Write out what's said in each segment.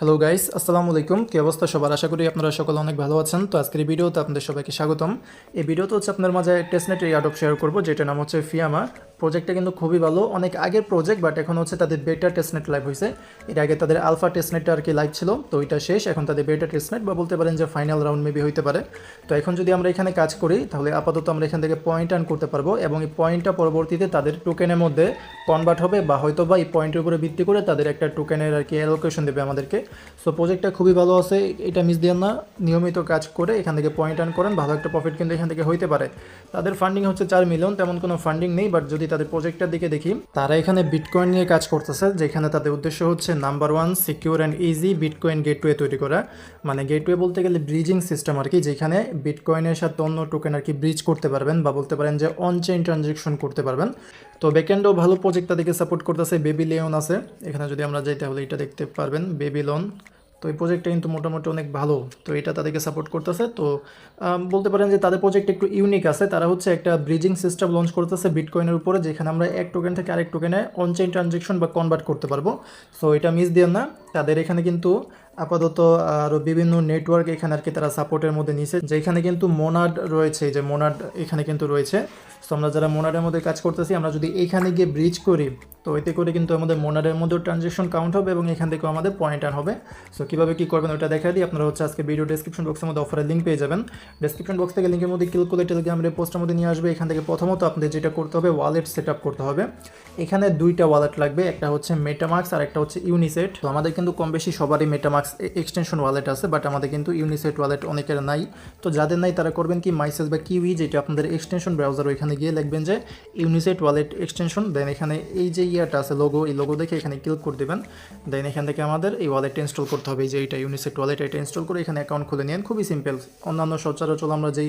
Hello guys, আসসালামু আলাইকুম। কী অবস্থা সবার? আশা করি আপনারা সকলে অনেক ভালো আছেন। তো আজকের এই ভিডিওতে আপনাদের সবাইকে স্বাগতম। এই ভিডিওতে হচ্ছে আপনার মাঝে টেস্টনেটের অ্যাডপ শেয়ার করব, যেটা নাম হচ্ছে ফিয়ামা। প্রজেক্টটা কিন্তু খুবই ভালো, অনেক আগের প্রজেক্ট, বাট এখন হচ্ছে তাদের বেটা টেস্টনেট লাইভ হয়েছে। এর আগে তাদের আলফা টেস্টনেটটা আর কি লাইভ ছিল, তো ওইটা শেষ। এখন তাদের বেটা টেস্টনেট বা বলতে পারেন যে ফাইনাল রাউন্ড মেবি হইতে পারে। তো এখন যদি আমরা এখানে কাজ করি, তাহলে আপাতত আমরা এখান থেকে পয়েন্ট আর্ন করতে পারবো, এবং এই পয়েন্টটা পরবর্তীতে তাদের টোকেনের মধ্যে কনভার্ট হবে, বা হয়তো বা এই পয়েন্টের উপরে ভিত্তি করে তাদের একটা টোকেনের আর কি অ্যালোকেশন দেবে আমাদেরকে। সো প্রজেক্টটা খুবই ভালো আছে, এটা মিস দিয়েন না। নিয়মিত কাজ করে এখান থেকে পয়েন্ট আর্ন করেন, ভালো একটা প্রফিট কিন্তু এখান থেকে হইতে পারে। তাদের ফান্ডিং হচ্ছে 4 মিলিয়ন, তেমন কোনো ফান্ডিং নেই, বাট যদি তাদের প্রজেক্টটার দিকে দেখি, তারা এখানে বিটকয়েন নিয়ে কাজ করতেছে, যেখানে তাদের উদ্দেশ্য হচ্ছে number 1 secure and easy bitcoin gateway তৈরি করা। মানে গেটওয়ে বলতে গেলে ব্রিজিং সিস্টেম আর কি, যেখানে বিটকয়েনের সাথে অন্য টোকেন আর কি ব্রিজ করতে পারবেন, বা বলতে পারেন যে অন চেইন ট্রানজ্যাকশন করতে পারবেন। তো ব্যাকএন্ডও ভালো প্রজেক্ট তাদেরকে সাপোর্ট করতেছে। বেবিলন আছে এখানে, যদি আমরা যাই তাহলে এটা দেখতে পারবেন, বেবিলন। তো এই প্রজেক্টটা কিন্তু মোটামুটি অনেক ভালো, তো এটা তাদেরকে সাপোর্ট করতেছে। তো বলতে পারেন যে তাদের প্রজেক্ট একটু ইউনিক আছে। তারা হচ্ছে একটা ব্রিজিং সিস্টেম লঞ্চ করতেছে বিটকয়েনের উপরে, যেখানে আমরা এক টোকেন থেকে আরেক টোকেনে অনচেইন ট্রানজ্যাকশন বা কনভার্ট করতে পারবো। সো এটা মিস দিয়েন না। তাদের এখানে কিন্তু আপাতত আরও বিভিন্ন নেটওয়ার্ক এখানে আর কি তারা সাপোর্টের মধ্যে নিয়েছে, যেখানে কিন্তু মোনাড রয়েছে, যে মোনাড এখানে কিন্তু রয়েছে। সো আমরা যারা মোনাডের মধ্যে কাজ করতেছি, আমরা যদি এইখানে গিয়ে ব্রিজ করি, তো এতে করে কিন্তু আমাদের মোনাডের মধ্যেও ট্রানজ্যাকশন কাউন্ট হবে, এবং এখান থেকেও আমাদের পয়েন্ট আর্ন হবে। সো কীভাবে কী করবেন ওটা দেখা দিই। আপনারা হচ্ছে আজকে ভিডিও ডেসক্রিপশন বক্সের মধ্যে অফারের লিঙ্ক পেয়ে যাবেন। ডেসক্রিপশন বক্স থেকে লিঙ্কের মধ্যে ক্লিক করে টেলিগ্রামের পোস্টের মধ্যে নিয়ে আসবে। এখান থেকে প্রথমত আপনাদের যেটা করতে হবে, ওয়ালেট সেট আপ করতে হবে। এখানে দুইটা ওয়ালেট লাগবে, একটা হচ্ছে মেটামাক্স আর একটা হচ্ছে ইউনিসেট। তো আমাদের কিন্তু কম বেশি সবারই মেটামাক্স এক্সটেনশন ওয়ালেট আছে, বাট আমাদের কিন্তু ইউনিসেট ওয়ালেট অনেকের নাই। তো যাদের নাই তারা করবেন কি, মাইসেস বা কিউই, যেটা আপনাদের এক্সটেনশন ব্রাউজার, ওইখানে গিয়ে লিখবেন যে ইউনিসেট ওয়ালেট এক্সটেনশন। দেন এখানে এই যে ইয়াটা আছে লোগো, এই লোগো দেখে এখানে ক্লিক করে দেবেন। দেন এখান থেকে আমাদের এই ওয়ালেটটা ইনস্টল করতে হবে, যে এইটা ইউনিসেট ওয়ালেট, এটা ইনস্টল করে এখানে অ্যাকাউন্ট খুলে নিন। খুবই সিম্পল। অন্যান্য সচরাচর আমরা যেই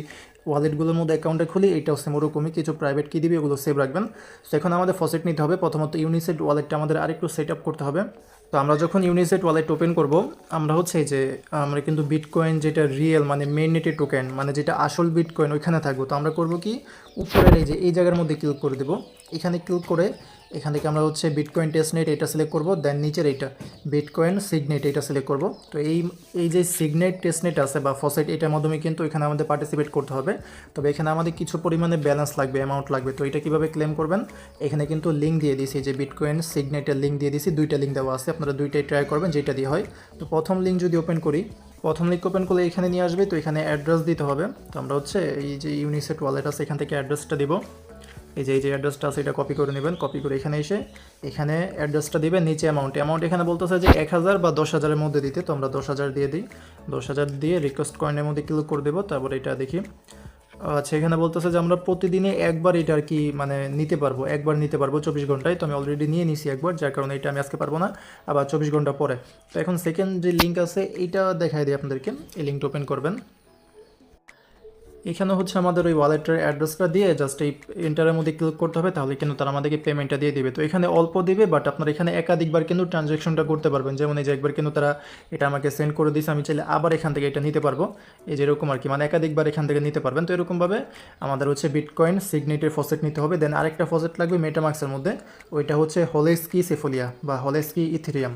ওয়ালেটগুলোর মধ্যে অ্যাকাউন্টে খুলি, এইটাও সেম ওরকমই, কিছু প্রাইভেট কি দিবে ওগুলো সেভ রাখবেন। তো এখন আমাদের ফসেট নিতে হবে। প্রথমত ইউনিসেট ওয়ালেটটা আমাদের আরেকটু সেট আপ করতে হবে। তো আমরা যখন ইউনিসেট ওয়ালেট ওপেন করব, আমরা হচ্ছে যে আমরা কিন্তু বিটকয়েন যেটা রিয়েল মানে মেইন নেটের টোকেন, মানে যেটা আসল বিটকয়েন, ওইখানে থাকবো। তো আমরা করব কি, উপরের এই যে এই জায়গার মধ্যে ক্লিক করে দেবো। এখানে ক্লিক করে এখান থেকে আমরা হচ্ছে বিটকয়েন টেস্টনেট এটা সিলেক্ট করব। দেন নিচের এইটা বিটকয়েন সিগনেট এটা সিলেক্ট করব। তো এই যে সিগনেট টেস্টনেট আছে বা ফসেট, এটার মাধ্যমে কিন্তু এখানে আমাদের পার্টিসিপেট করতে হবে। তবে এখানে আমাদের কিছু পরিমাণে ব্যালেন্স লাগবে, অ্যামাউন্ট লাগবে। তো এটা কীভাবে ক্লেম করবেন, এখানে কিন্তু লিঙ্ক দিয়ে দিয়েছি, যে বিটকয়েন সিগনেটের লিঙ্ক দিয়ে দিয়েছি। দুইটা লিঙ্ক দেওয়া আছে, আপনারা দুইটাই ট্রাই করবেন যেটা দিয়ে হয়। তো প্রথম লিঙ্ক যদি ওপেন করি, প্রথম লিঙ্ক ওপেন করলে এখানে নিয়ে আসবে। তো এখানে অ্যাড্রেস দিতে হবে। তো আমরা হচ্ছে এই যে ইউনিসেট ওয়ালেট আছে, এখান থেকে অ্যাড্রেসটা দিব। এই যে অ্যাড্রেসটা আছে, এটা কপি করে নেবেন। কপি করে এখানে এসে এখানে অ্যাড্রেসটা দিবেন। নিচে অ্যামাউন্ট এখানে বলতেছে যে 1000 বা 10,000-এর মধ্যে দিতে। তো আমরা 10,000 দিয়ে দিই। 10,000 দিয়ে রিকোয়েস্ট কয়েনের মধ্যে ক্লিক করে দেবো। তারপর এটা দেখি, আচ্ছা এখানে বলতেছে যে আমরা প্রতিদিনে একবার এটা আর কি মানে নিতে পারবো, একবার নিতে পারবো 24 ঘন্টায়। তো আমি অলরেডি নিয়ে নিছি একবার, যার কারণে এটা আমি আজকে পারবো না, আবার 24 ঘন্টা পরে। তো এখন সেকেন্ড যে লিঙ্ক আছে, এইটা দেখাই দিই আপনাদেরকে। এই লিঙ্কটা ওপেন করবেন। এখানে হচ্ছে আমাদের ওই ওয়ালেটের অ্যাড্রেসটা দিয়ে জাস্ট এই এন্টারের মধ্যে ক্লিক করতে হবে, তাহলে কিন্তু তারা আমাদেরকে পেমেন্টটা দিয়ে দিবে। তো এখানে অল্প দিবে, বাট আপনারা এখানে একাধিকবার কিন্তু ট্রানজ্যাকশনটা করতে পারবেন। যেমন এই যে একবার কিন্তু তারা এটা আমাকে সেন্ড করে দিয়েছে, আমি চাইলে আবার এখান থেকে এটা নিতে পারবো। এই যেরকম আর কি, মানে একাধিকবার এখান থেকে নিতে পারবেন। তো এরকমভাবে আমাদের হচ্ছে বিটকয়েন সিগনেটের ফসেট নিতে হবে। দেন আরেকটা ফসেট লাগবে মেটামাক্সের মধ্যে, ওইটা হচ্ছে হলেস্কি সেফোলিয়া বা হলেস্কি ইথেরিয়াম।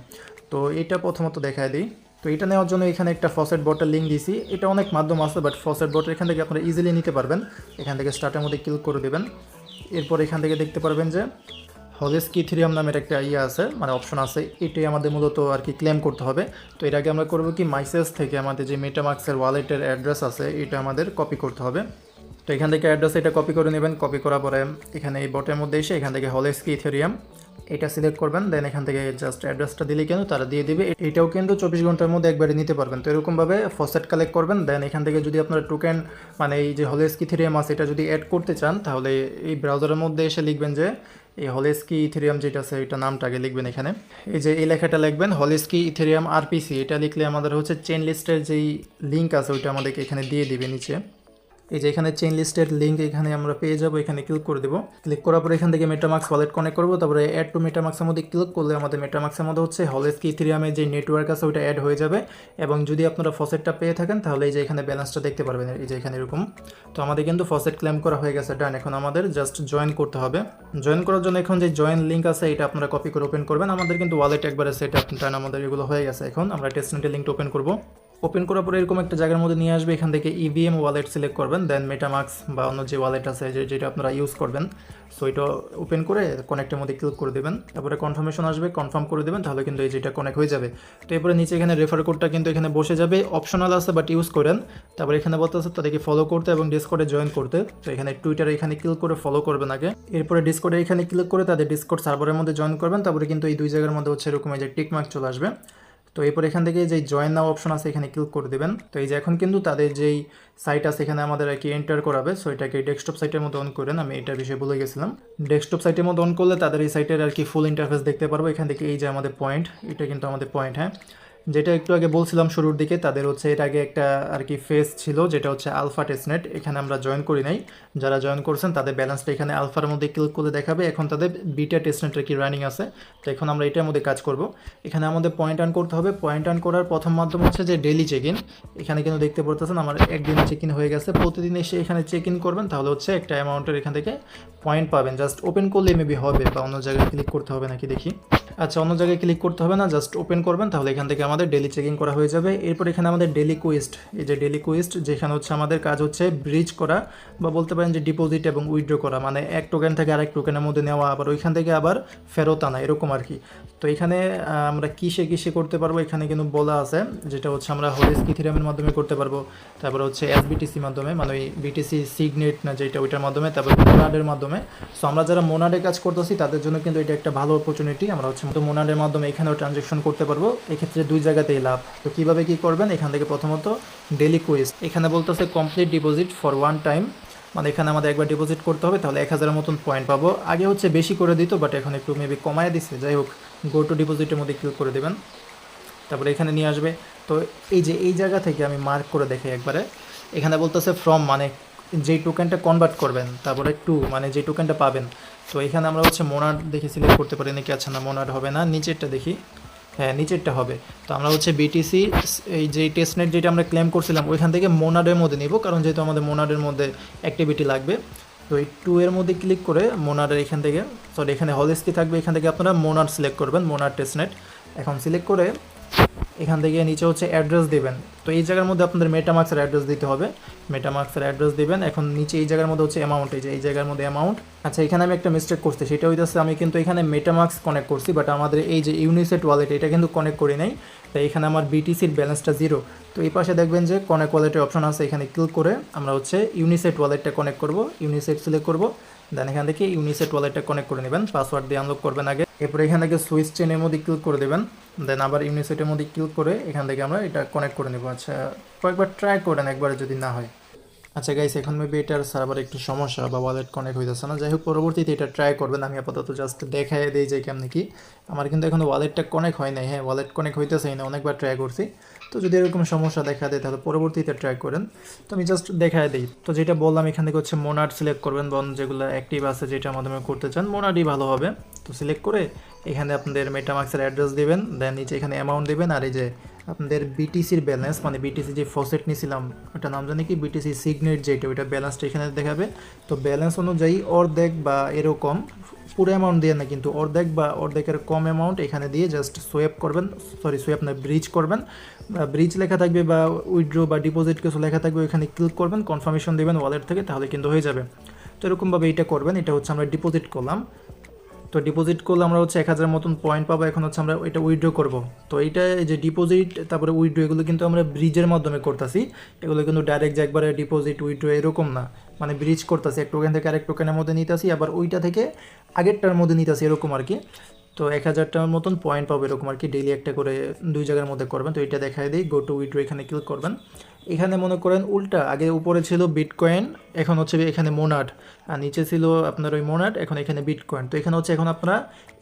তো এটা প্রথমত দেখায় দিই। তো এটা নেওয়ার জন্য এখানে একটা ফসেট বটের লিঙ্ক দিয়েছি। এটা অনেক মাধ্যম আছে, বাট ফসেট বট এখান থেকে আপনারা ইজিলি নিতে পারবেন। এখান থেকে স্টার্টের মধ্যে ক্লিক করে দেবেন। এরপর এখান থেকে দেখতে পারবেন যে হলেস্কি ইথেরিয়াম নামের একটা ইয়ে আছে, মানে অপশন আছে। এটাই আমাদের মূলত আর কি ক্লেম করতে হবে। তো এর আগে আমরা করবো কি, মাইসেস থেকে আমাদের যে মেটামাক্সের ওয়ালেটের অ্যাড্রেস আছে, এটা আমাদের কপি করতে হবে। তো এখান থেকে অ্যাড্রেস এটা কপি করে নেবেন। কপি করার পরে এখানে এই বটের মধ্যে এসে এখান থেকে হলেস্কি ইথেরিয়াম এটা সিলেক্ট করবেন। দেন এখান থেকে জাস্ট অ্যাড্রেসটা দিলে কিন্তু তারা দিয়ে দিবে। এটাও কিন্তু 24 ঘন্টার মধ্যে একবারে নিতে পারবেন। তো এরকমভাবে ফসেট কালেক্ট করবেন। দেন এখান থেকে যদি আপনারা টোকেন মানে এই যে হলেস্কি ইথেরিয়াম আছে, এটা যদি অ্যাড করতে চান, তাহলে এই ব্রাউজারের মধ্যে এসে লিখবেন যে এই হলেস্কি ইথেরিয়াম যেটা আছে, এটা নামটা আগে লিখবেন। এখানে এই যে এই লেখাটা লিখবেন, হলেস্কি ইথেরিয়াম আরপিসি। এটা লিখলে আমাদের হচ্ছে চেন লিস্টের যেই লিঙ্ক আছে, ওইটা আমাদেরকে এখানে দিয়ে দিবে নিচে। এই যে এখানে চেইন লিস্টের লিঙ্ক এখানে আমরা পেয়ে যাবো, এখানে ক্লিক করে দেবো। ক্লিক করার পর এখান থেকে মেটামাক্স ওয়ালেট কানেক্ট করবো, তারপরে অ্যাড টু মেটামাক্সের মধ্যে ক্লিক করলে আমাদের মেটামাক্সের মধ্যে হচ্ছে হলেস্কি ইথেরিয়ামের যে নেটওয়ার্ক আছে ওইটা অ্যাড হয়ে যাবে। এবং যদি আপনারা ফসেটটা পেয়ে থাকেন তাহলে এই যে এখানে ব্যালেন্সটা দেখতে পারবেন, এই যে এখানে এরকম। তো আমাদের কিন্তু ফসেট ক্লেম করা হয়ে গেছে, ডান। এখন আমাদের জাস্ট জয়েন করতে হবে। জয়েন করার জন্য এখন যে জয়েন লিঙ্ক আছে এটা আপনারা কপি করে ওপেন করবেন। আমাদের কিন্তু ওয়ালেট একবারে সেট আপ, ডান, আমাদের এগুলো হয়ে গেছে। এখন আমরা টেস্টনেটের লিঙ্কটা ওপেন করবো। ওপেন করার পরে এরকম একটা জায়গার মধ্যে নিয়ে আসবে, এখান থেকে ইভিএম ওয়ালেট সিলেক্ট করবেন, দেন মেটামাক্স বা অন্য যে ওয়ালেট আছে যেটা আপনারা ইউজ করবেন, সো এটা ওপেন করে কানেক্টের মধ্যে ক্লিক করে দেবেন। তারপরে কনফার্মেশন আসবে, কনফার্ম করে দেবেন, তাহলে কিন্তু এই যেটা কানেক্ট হয়ে যাবে। তো এরপরে নিচে এখানে রেফার কোডটা কিন্তু এখানে বসে যাবে, অপশনাল আছে বাট ইউজ করেন। তারপরে এখানে বলতে আছে তাদেরকে ফলো করতে এবং ডিসকর্ডে জয়েন করতে। তো এখানে টুইটারে এখানে ক্লিক করে ফলো করবেন আগে, এরপরে ডিসকর্ডে এখানে ক্লিক করে তাদের ডিসকর্ড সার্ভারের মধ্যে জয়েন করবেন। তারপরে কিন্তু এই দুই জায়গার মধ্যে হচ্ছে এরকম এই যে টিক মার্ক চলে আসবে। তো এরপর এখান থেকে যে জয়েন নাও অপশন আছে এখানে ক্লিক করে দেবেন। তো এই যে এখন কিন্তু তাদের যেই সাইট আছে এখানে আমাদের আর কি এন্টার করাবে, সো এটাকে ডেস্কটপ সাইটের মধ্যে অন করেন, আমি এটার বিষয়ে বলে গেছিলাম। ডেস্কটপ সাইটের মধ্যে অন করলে তাদের এই সাইটের আর কি ফুল ইন্টারফেস দেখতে পারবো। এখান থেকে এই যে আমাদের পয়েন্ট, এটা কিন্তু আমাদের পয়েন্ট, হ্যাঁ, যেটা একটু আগে বলছিলাম শুরুর দিকে, তাদের হচ্ছে এর আগে একটা আর কি ফেস ছিল যেটা হচ্ছে আলফা টেস্টনেট, এখানে আমরা জয়েন করি নাই। যারা জয়েন করছেন তাদের ব্যালেন্সটা এখানে আলফার মধ্যে ক্লিক করে দেখাবে। এখন তাদের বিটা টেস্টনেট আর কি রানিং আছে, তো এখন আমরা এটার মধ্যে কাজ করব। এখানে আমাদের পয়েন্ট আর্ন করতে হবে। পয়েন্ট আর্ন করার প্রথম মাধ্যম হচ্ছে যে ডেইলি চেক ইন। এখানে কিন্তু দেখতে পারতেছেন আমার একদিনে চেক ইন হয়ে গেছে। প্রতিদিন এসে এখানে চেক ইন করবেন, তাহলে হচ্ছে একটা অ্যামাউন্টের এখান থেকে পয়েন্ট পাবেন। জাস্ট ওপেন করলে মেবি হবে, বা অন্য জায়গায় ক্লিক করতে হবে নাকি দেখি। আচ্ছা, অন্য জায়গায় ক্লিক করতে হবে না, জাস্ট ওপেন করবেন, তাহলে এখান থেকে আমাদের ডেলি চেকিং করা হয়ে যাবে। এরপর এখানে আমাদের ডেলি কুইস্ট, এই যে ডেলি কুইস্ট, যেখানে হচ্ছে আমাদের কাজ হচ্ছে ব্রিজ করা, বা বলতে পারেন যে ডিপোজিট এবং উইথড্র করা, মানে এক টোকেন থেকে আরেক টোকেনের মধ্যে নেওয়া, আবার ওইখান থেকে আবার ফেরত আনা, এরকম আর কি। তো এখানে আমরা কিসে করতে পারবো এখানে কিন্তু বলা আছে, যেটা হচ্ছে আমরা হলেস্কি ইথেরিয়ামের মাধ্যমে করতে পারবো, তারপর হচ্ছে এসবিটিসি মাধ্যমে, মানে ওই বিটিসি সিগনেট না যেটা, ওইটার মাধ্যমে, তারপর মোনাডের মাধ্যমে। সো আমরা যারা মোনাডে কাজ করতেছি তাদের জন্য কিন্তু এটা একটা ভালো অপরচুনিটি। আমরা হচ্ছে তো মোনাডের মাধ্যমে এখানেও ট্রানজ্যাকশন করতে পারবো, এক্ষেত্রে দুই জায়গাতেই লাভ। তো কীভাবে কী করবেন, এখান থেকে প্রথমত ডেলি কুইস্ট, এখানে বলতেছে complete deposit for one time, মানে এখানে আমাদের একবার ডিপোজিট করতে হবে, তাহলে 1000-এর মতন পয়েন্ট পাবো। আগে হচ্ছে বেশি করে দিত, বাট এখন একটু মেবি কমায় দিচ্ছে। যাই হোক, গো টু ডিপোজিটের মধ্যে ক্লিক করে দেবেন, তারপরে এখানে নিয়ে আসবে। তো এই যে এই জায়গা থেকে আমি মার্ক করে দেখি একবারে, এখানে বলতেছে ফ্রম, মানে যেই টোকেনটা কনভার্ট করবেন, তারপরে টু, মানে যে টোকেনটা পাবেন। তো এখানে আমরা হচ্ছে মোনাড দেখে সিলেক্ট করতে পারি নাকি, আচ্ছা না মোনাড হবে না, নিচেরটা দেখি, হ্যাঁ নিচেরটা হবে। তো আমরা হচ্ছে বিটিসি এই যে টেস্টনেট যেটা আমরা ক্লেম করছিলাম ওইখান থেকে মোনাডের মধ্যে নিব, কারণ যেহেতু আমাদের মোনাডের মধ্যে অ্যাক্টিভিটি লাগবে। তো এই টু এর মধ্যে ক্লিক করে মোনাডের এখান থেকে, সরি এখানে হলেস্কি থাকবে, এখান থেকে আপনারা মোনাড সিলেক্ট করবেন, মোনাড টেস্টনেট। এখন সিলেক্ট করে এখান থেকে নিচে হচ্ছে অ্যাড্রেস দেবেন। তো এই জায়গার মধ্যে আপনাদের মেটামাক্সের অ্যাড্রেস দিতে হবে, মেটামাক্সের অ্যাড্রেস দেবেন। এখন নিচে এই জায়গার মধ্যে হচ্ছে অ্যামাউন্ট, এই যে এই জায়গার মধ্যে অ্যামাউন্ট। আচ্ছা, এখানে আমি একটা মিস্টেক করছি, সেটা হইতেছে আমি কিন্তু এখানে মেটামাক্স কানেক্ট করছি, বাট আমাদের এই যে ইউনিসেট ওয়ালেট এটা কিন্তু কানেক্ট করি নাই, তাই এখানে আমার বিটিসির ব্যালেন্সটা 0। তো এই পাশে দেখবেন যে কানেক্ট ওয়ালেটের অপশন আছে, এখানে ক্লিক করে আমরা হচ্ছে ইউনিসেট ওয়ালেটটা কানেক্ট করব, ইউনিসেট সিলেক্ট করব, দেন এখান থেকে ইউনিসেট ওয়ালেটটা কানেক্ট করে নেবেন, পাসওয়ার্ড দিয়ে আনলক করবেন আগে। এরপরে এখান থেকে সুইচ চেনের মধ্যে ক্লিক করে দেবেন, দেন আবার ইউনিসেটের মধ্যে ক্লিক করে এখান থেকে আমরা এটা কানেক্ট করে নেব। আচ্ছা, কয়েকবার ট্রাই করেন, একবারে যদি না হয়। আচ্ছা গাইস, এখন মেবি এটার সার্ভার একটু সমস্যা বা ওয়ালেট কানেক্ট হইতেছে না, যাই হোক পরবর্তীতে এটা ট্রাই করবেন। আমি আপাতত জাস্ট দেখাই দিই যে কেমন কি। আমার কিন্তু এখন ওয়ালেটটা কানেক্ট হয় নাই, হ্যাঁ ওয়ালেট কানেক্ট হইতেছেই না, অনেকবার ট্রাই করছি। তো যদি এরকম সমস্যা দেখা দেয় তাহলে পরবর্তীতে ট্রাই করেন। তো আমি জাস্ট দেখাই দিই। তো যেটা বললাম এখান থেকে হচ্ছে মোনাড সিলেক্ট করবেন, বন যেগুলো অ্যাক্টিভ আছে যেটার মাধ্যমে করতে চান মোনাডই ভালো হবে। তো সিলেক্ট করে এখানে আপনাদের মেটামাক্সের অ্যাড্রেস দেবেন, দেন নিচে এখানে অ্যামাউন্ট দেবেন, আর এই যে আপনাদের বিটিসির ব্যালেন্স, মানে বিটিসি যে ফসেট নিয়েছিলাম ওটা নাম জানি কি, বিটিসি সিগনেট যেটা, ওইটা ব্যালেন্সটা এখানে দেখাবে। তো ব্যালেন্স অনুযায়ী অর্ধেক বা এরকম পুরো অ্যামাউন্ট দিয়ে না, কিন্তু অর্ধেক বা অর্ধেকের কম অ্যামাউন্ট এখানে দিয়ে জাস্ট সোয়াপ করবেন, সোয়াপ না ব্রিজ করবেন। ব্রিজ লেখা থাকবে বা উইথড্র বা ডিপোজিট কিছু লেখা থাকবে, ওইখানে ক্লিক করবেন, কনফার্মেশন দেবেন ওয়ালেট থেকে, তাহলে কিন্তু হয়ে যাবে। তো এরকমভাবে এটা করবেন। এটা হচ্ছে আমরা ডিপোজিট করলাম, তো ডিপোজিট করলে আমরা হচ্ছে 1000 মতন পয়েন্ট পাবো। এখন হচ্ছে আমরা এটা উইথড্র করব। তো এইটা যে ডিপোজিট তারপরে উইথড্র এগুলো কিন্তু আমরা ব্রিজের মাধ্যমে করতেছি, এগুলো কিন্তু ডাইরেক্ট যে একবারে ডিপোজিট উইথড্র এরকম না, মানে ব্রিজ করতেছি, এক টোকেন থেকে আরেক টোকেনের মধ্যে নিতেছি, আবার ওইটা থেকে আগেরটার মধ্যে নিতেছি, এরকম আর কি। তো 1000টার মতন পয়েন্ট পাবো এরকম আর কি, ডেইলি একটা করে দুই জায়গার মধ্যে করবেন। তো এটা দেখাই দিই, গো টু উইথড্র এখানে ক্লিক করবেন। এখানে মনে করেন উল্টা, আগে উপরে ছিল বিটকয়েন, এখন হচ্ছে এখানে মোনাড, আর নিচে ছিল আপনার ওই মোনাড, এখন এখানে বিটকয়েন। তো এখানে হচ্ছে এখন আপনারা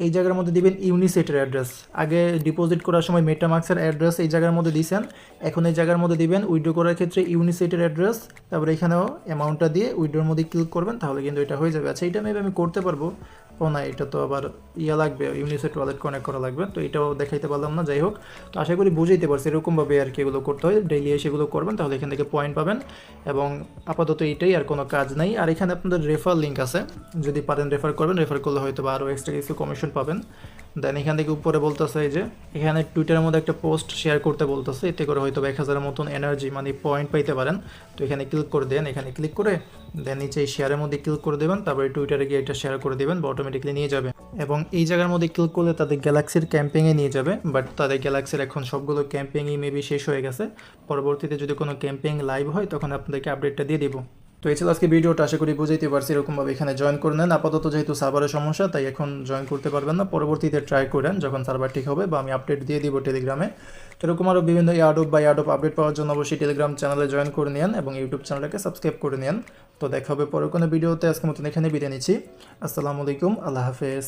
এই জায়গার মধ্যে দিবেন ইউনিসেটের অ্যাড্রেস। আগে ডিপোজিট করার সময় মেটামাক্সের অ্যাড্রেস এই জায়গার মধ্যে দিয়েছেন, এখন এই জায়গার মধ্যে দিবেন উইথড্র করার ক্ষেত্রে ইউনিসেটের অ্যাড্রেস, তারপরে এখানেও অ্যামাউন্টটা দিয়ে উইথড্রোর মধ্যে ক্লিক করবেন, তাহলে কিন্তু এটা হয়ে যাবে। আচ্ছা, এটা মেবি আমি করতে পারবো, ও না, এটা তো আবার লাগবে, ইউনিসেট ওয়ালেট কানেক্ট করা লাগবে, তো এটাও দেখাইতে পারলাম না। যাই হোক, তো আশা করি বুঝাইতে পারছি এরকমভাবে আর কি এগুলো করতে হয়, ডেইলি সেগুলো করবেন, তাহলে এখান থেকে পয়েন্ট পাবেন। এবং আপাতত এইটাই, আর কোনো কাজ নাই। আর এখানে আপনাদের রেফার লিঙ্ক আছে, যদি পারেন রেফার করবেন, রেফার করলে হয়তো বা আরও এক্সট্রা কিছু কমিশন পাবেন। দেন এখান থেকে উপরে বলতেছে এই যে এখানে টুইটারের মধ্যে একটা পোস্ট শেয়ার করতে বলতেছে, এতে করে হয়তো 1000 মতন এনার্জি মানে পয়েন্ট পাইতে পারেন। তো এখানে ক্লিক করে দেন, এখানে ক্লিক করে দেন নিচে এই শেয়ারের মধ্যে ক্লিক করে দেবেন, তারপরে টুইটারে গিয়ে এটা শেয়ার করে দেবেন, বা অটোমেটিকলি নিয়ে যাবে। এবং এই জায়গার মধ্যে ক্লিক করলে তাদের গ্যালাক্সির ক্যাম্পিংয়ে নিয়ে যাবে, বাট তাদের গ্যালাক্সির এখন সবগুলো ক্যাম্পিংই মেবি শেষ হয়ে গেছে। পরবর্তীতে যদি কোনো ক্যাম্পিং লাইভ হয় তখন আপনাদেরকে আপডেটটা দিয়ে দিব। তো এই ছিল আজকে ভিডিওটা, আশা করি বুঝাইতে পারছি। এরকমভাবে এখানে জয়েন করে নেন। আপাতত যেহেতু সার্ভারের সমস্যা, তাই এখন জয়েন করতে পারবেন না, পরবর্তীতে ট্রাই করেন যখন সার্ভার ঠিক হবে, বা আমি আপডেট দিয়ে দিব টেলিগ্রামে। এরকম আরও বিভিন্ন ইয়াডোপ বা ইয়াডোপ আপডেট পাওয়ার জন্য অবশ্যই টেলিগ্রাম চ্যানেলে জয়েন করে নিন এবং ইউটিউব চ্যানেলটাকে সাবস্ক্রাইব করে নিন। তো দেখা হবে পরে কোনো ভিডিওতে। আজকের মতন এখানে বিদায় নিচ্ছি। আসসালামু আলাইকুম, আল্লাহ হাফেজ।